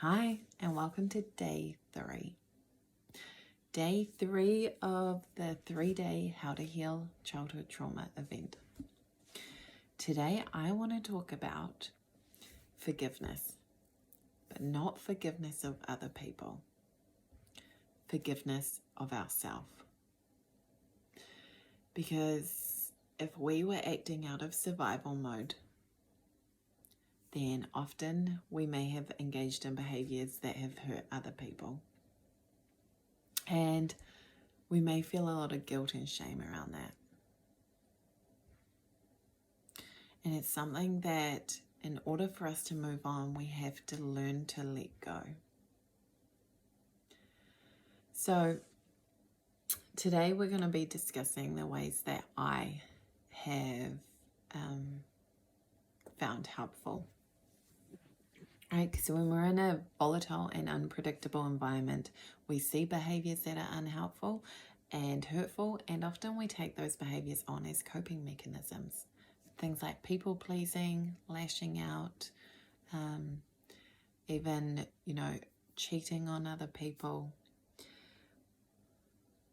Hi, and welcome to day 3. Day 3 of the 3-day How to Heal Childhood Trauma event. Today, I want to talk about forgiveness, but not forgiveness of other people, forgiveness of ourselves. Because if we were acting out of survival mode, then often we may have engaged in behaviors that have hurt other people. And we may feel a lot of guilt and shame around that. And it's something that in order for us to move on, we have to learn to let go. So today we're going to be discussing the ways that I have found helpful. Right, so when we're in a volatile and unpredictable environment, we see behaviors that are unhelpful and hurtful, and often we take those behaviors on as coping mechanisms. Things like people pleasing, lashing out, even, cheating on other people.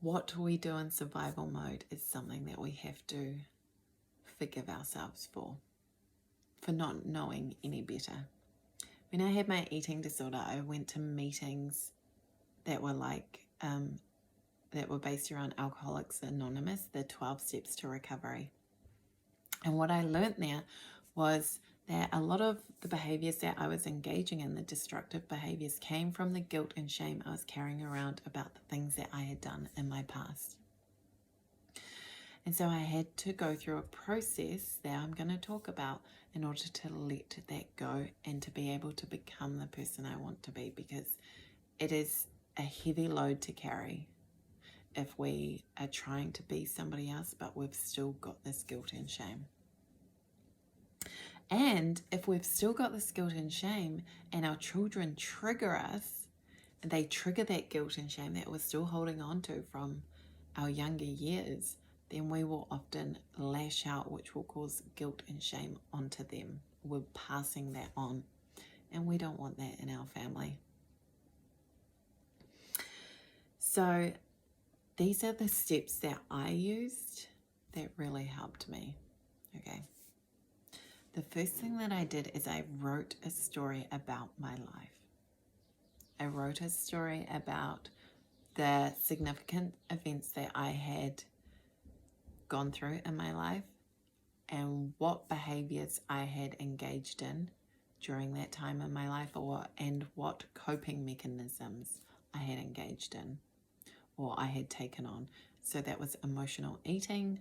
What we do in survival mode is something that we have to forgive ourselves for not knowing any better. When I had my eating disorder, I went to meetings that were that were based around Alcoholics Anonymous, the 12 steps to recovery. And what I learned there was that a lot of the behaviors that I was engaging in, the destructive behaviors, came from the guilt and shame I was carrying around about the things that I had done in my past. And so I had to go through a process that I'm going to talk about in order to let that go and to be able to become the person I want to be, because it is a heavy load to carry if we are trying to be somebody else, but we've still got this guilt and shame. And if we've still got this guilt and shame and our children trigger us, and they trigger that guilt and shame that we're still holding on to from our younger years, then we will often lash out, which will cause guilt and shame onto them. We're passing that on, and we don't want that in our family. So these are the steps that I used that really helped me. Okay. The first thing that I did is I wrote a story about my life. I wrote a story about the significant events that I had gone through in my life and what behaviors I had engaged in during that time in my life, and what coping mechanisms I had engaged in or I had taken on. So that was emotional eating,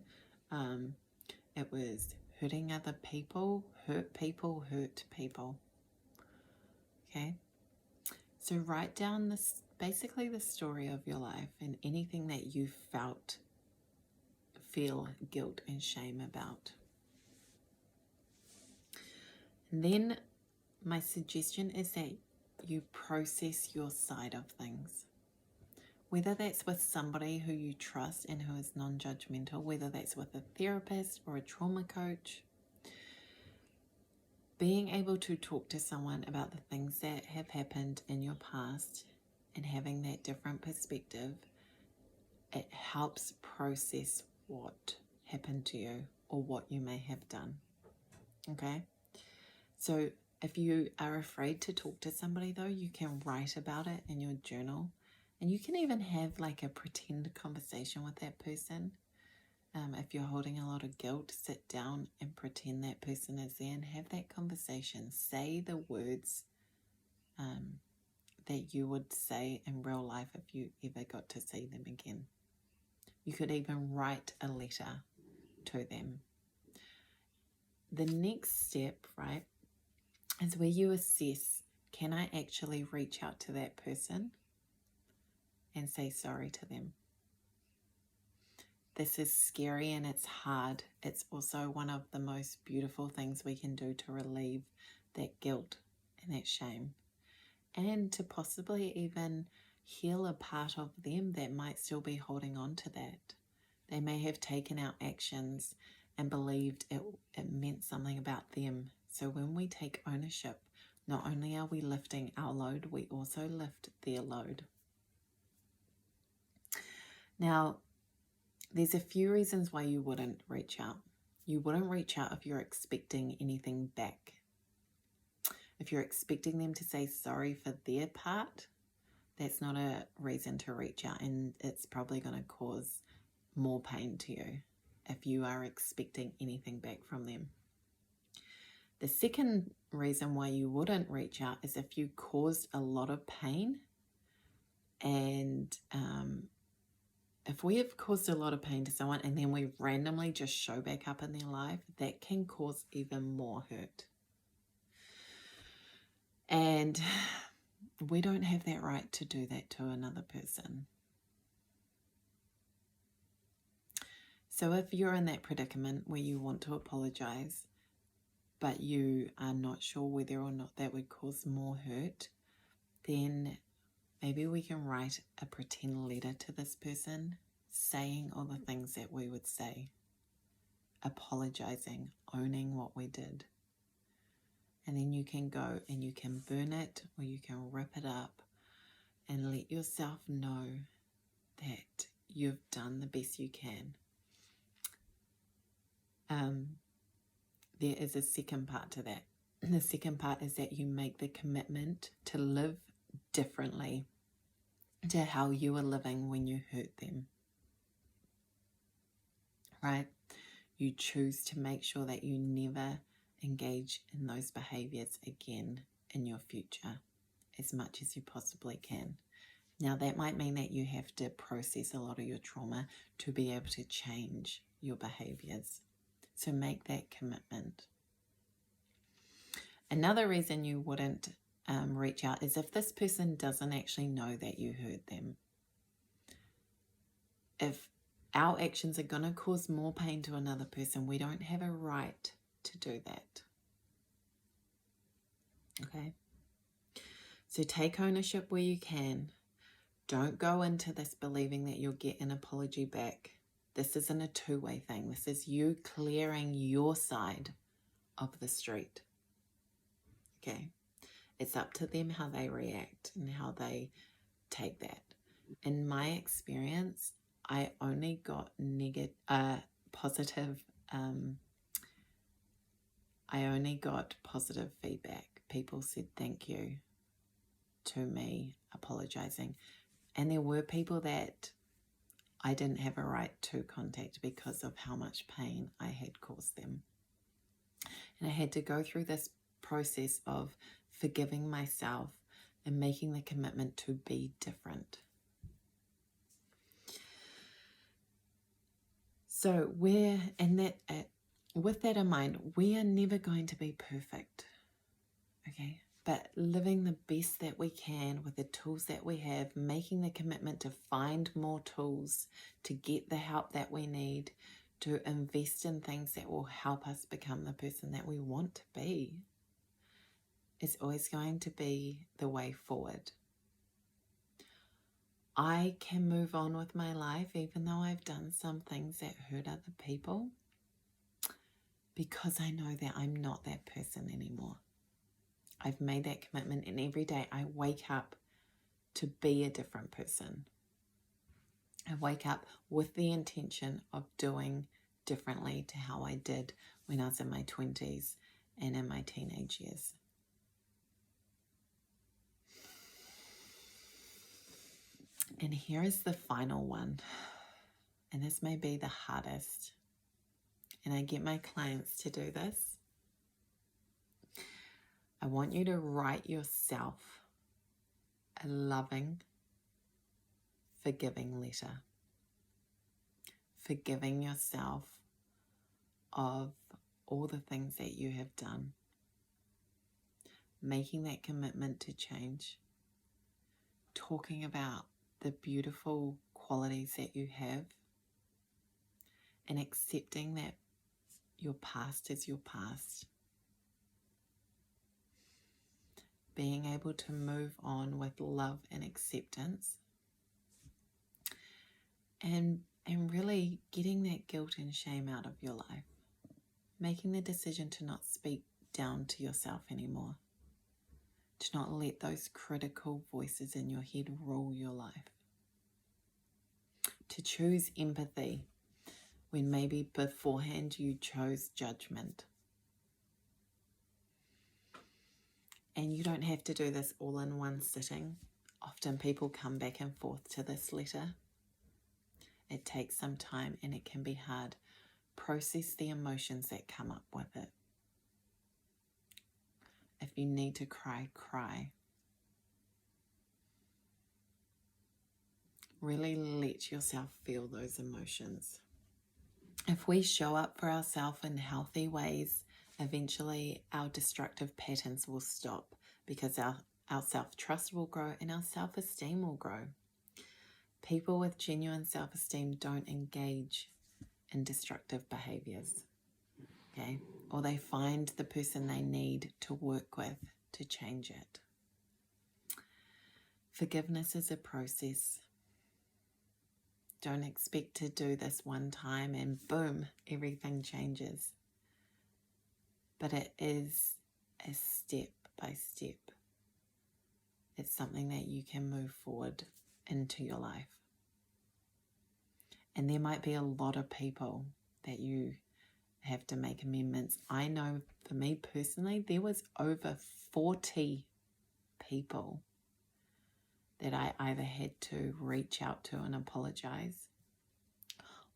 it was hurting other people, hurt people. Okay, so write down basically the story of your life and anything that you feel guilt and shame about. And then my suggestion is that you process your side of things. Whether that's with somebody who you trust and who is non-judgmental, whether that's with a therapist or a trauma coach, being able to talk to someone about the things that have happened in your past and having that different perspective, it helps process what happened to you or what you may have done. Okay? So if you are afraid to talk to somebody, though, you can write about it in your journal. And you can even have like a pretend conversation with that person. If you're holding a lot of guilt, sit down and pretend that person is there and have that conversation. Say the words that you would say in real life if you ever got to see them again. You could even write a letter to them. The next step, right, is where you assess, can I actually reach out to that person and say sorry to them? This is scary and it's hard. It's also one of the most beautiful things we can do to relieve that guilt and that shame, and to possibly even heal a part of them that might still be holding on to that. They may have taken out actions and believed it meant something about them. So when we take ownership, Not only are we lifting our load, we also lift their load. Now, there's a few reasons why you wouldn't reach out. You wouldn't reach out if you're expecting anything back. If you're expecting them to say sorry for their part, that's not a reason to reach out, and it's probably going to cause more pain to you if you are expecting anything back from them. The second reason why you wouldn't reach out is if you caused a lot of pain, and if we have caused a lot of pain to someone and then we randomly just show back up in their life, that can cause even more hurt. And we don't have that right to do that to another person. So if you're in that predicament where you want to apologize, but you are not sure whether or not that would cause more hurt, then maybe we can write a pretend letter to this person, saying all the things that we would say, apologizing, owning what we did. And then you can go and you can burn it, or you can rip it up and let yourself know that you've done the best you can. There is a second part to that. The second part is that you make the commitment to live differently to how you were living when you hurt them. Right? You choose to make sure that you never engage in those behaviors again in your future as much as you possibly can. Now, that might mean that you have to process a lot of your trauma to be able to change your behaviors. So make that commitment. Another reason you wouldn't reach out is if this person doesn't actually know that you hurt them. If our actions are going to cause more pain to another person, we don't have a right to do that. Okay? So take ownership where you can. Don't go into this believing that you'll get an apology back. This isn't a two-way thing. This is you clearing your side of the street. Okay? It's up to them how they react and how they take that. In my experience, I only got positive feedback. People said thank you to me apologizing. And there were people that I didn't have a right to contact because of how much pain I had caused them. And I had to go through this process of forgiving myself and making the commitment to be different. So with that in mind, we are never going to be perfect, okay? But living the best that we can with the tools that we have, making the commitment to find more tools, to get the help that we need, to invest in things that will help us become the person that we want to be, is always going to be the way forward. I can move on with my life even though I've done some things that hurt other people, because I know that I'm not that person anymore. I've made that commitment, and every day I wake up to be a different person. I wake up with the intention of doing differently to how I did when I was in my 20s and in my teenage years. And here is the final one, and this may be the hardest, and I get my clients to do this. I want you to write yourself a loving, forgiving letter. Forgiving yourself of all the things that you have done. Making that commitment to change. Talking about the beautiful qualities that you have. And accepting that your past is your past. Being able to move on with love and acceptance. And really getting that guilt and shame out of your life. Making the decision to not speak down to yourself anymore. Do not let those critical voices in your head rule your life. To choose empathy when maybe beforehand you chose judgment. And you don't have to do this all in one sitting. Often people come back and forth to this letter. It takes some time and it can be hard. Process the emotions that come up with it. If you need to cry, cry. Really let yourself feel those emotions. If we show up for ourselves in healthy ways, eventually our destructive patterns will stop because our self-trust will grow and our self-esteem will grow. People with genuine self-esteem don't engage in destructive behaviors, okay? Or they find the person they need to work with to change it. Forgiveness is a process. Don't expect to do this one time and boom, everything changes. But it is a step by step. It's something that you can move forward into your life. And there might be a lot of people that you have to make amendments. I know for me personally, there was over 40 people that I either had to reach out to and apologize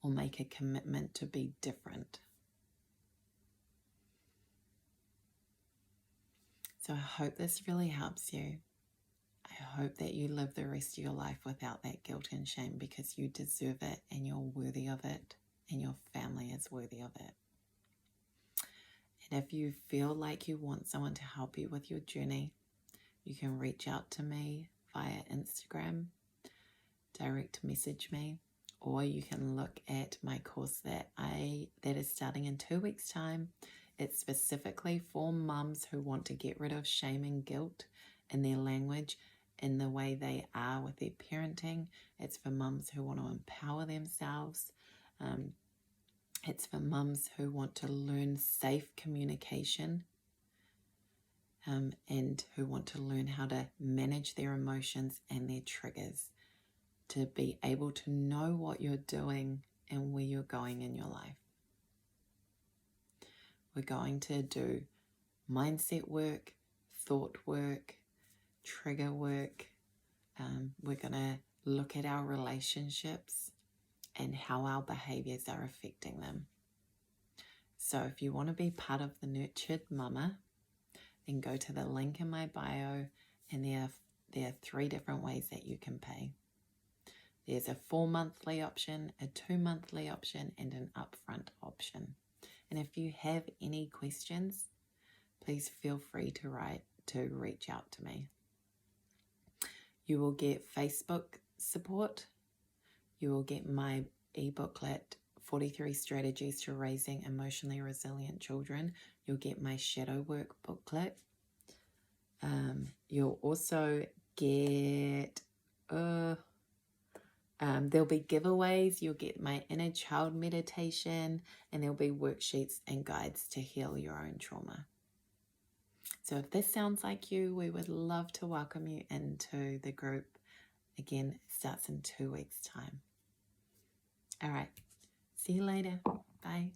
or make a commitment to be different. So I hope this really helps you. I hope that you live the rest of your life without that guilt and shame, because you deserve it and you're worthy of it and your family is worthy of it. And if you feel like you want someone to help you with your journey, you can reach out to me via Instagram, direct message me, or you can look at my course that is starting in 2 weeks' time. It's specifically for mums who want to get rid of shame and guilt in their language, in the way they are with their parenting. It's for mums who want to empower themselves. It's for mums who want to learn safe communication, and who want to learn how to manage their emotions and their triggers, to be able to know what you're doing and where you're going in your life. We're going to do mindset work, thought work, trigger work. We're going to look at our relationships and how our behaviors are affecting them. So if you want to be part of the Nurtured Mama, then go to the link in my bio, and there are 3 different ways that you can pay. There's a 4-monthly option, a 2-monthly option, and an upfront option. And if you have any questions, please feel free to reach out to me. You will get Facebook support. You will get my e-booklet, 43 Strategies to Raising Emotionally Resilient Children. You'll get my shadow work booklet. You'll also get, there'll be giveaways. You'll get my inner child meditation, and there'll be worksheets and guides to heal your own trauma. So if this sounds like you, we would love to welcome you into the group. Again, it starts in 2 weeks' time. All right. See you later. Bye.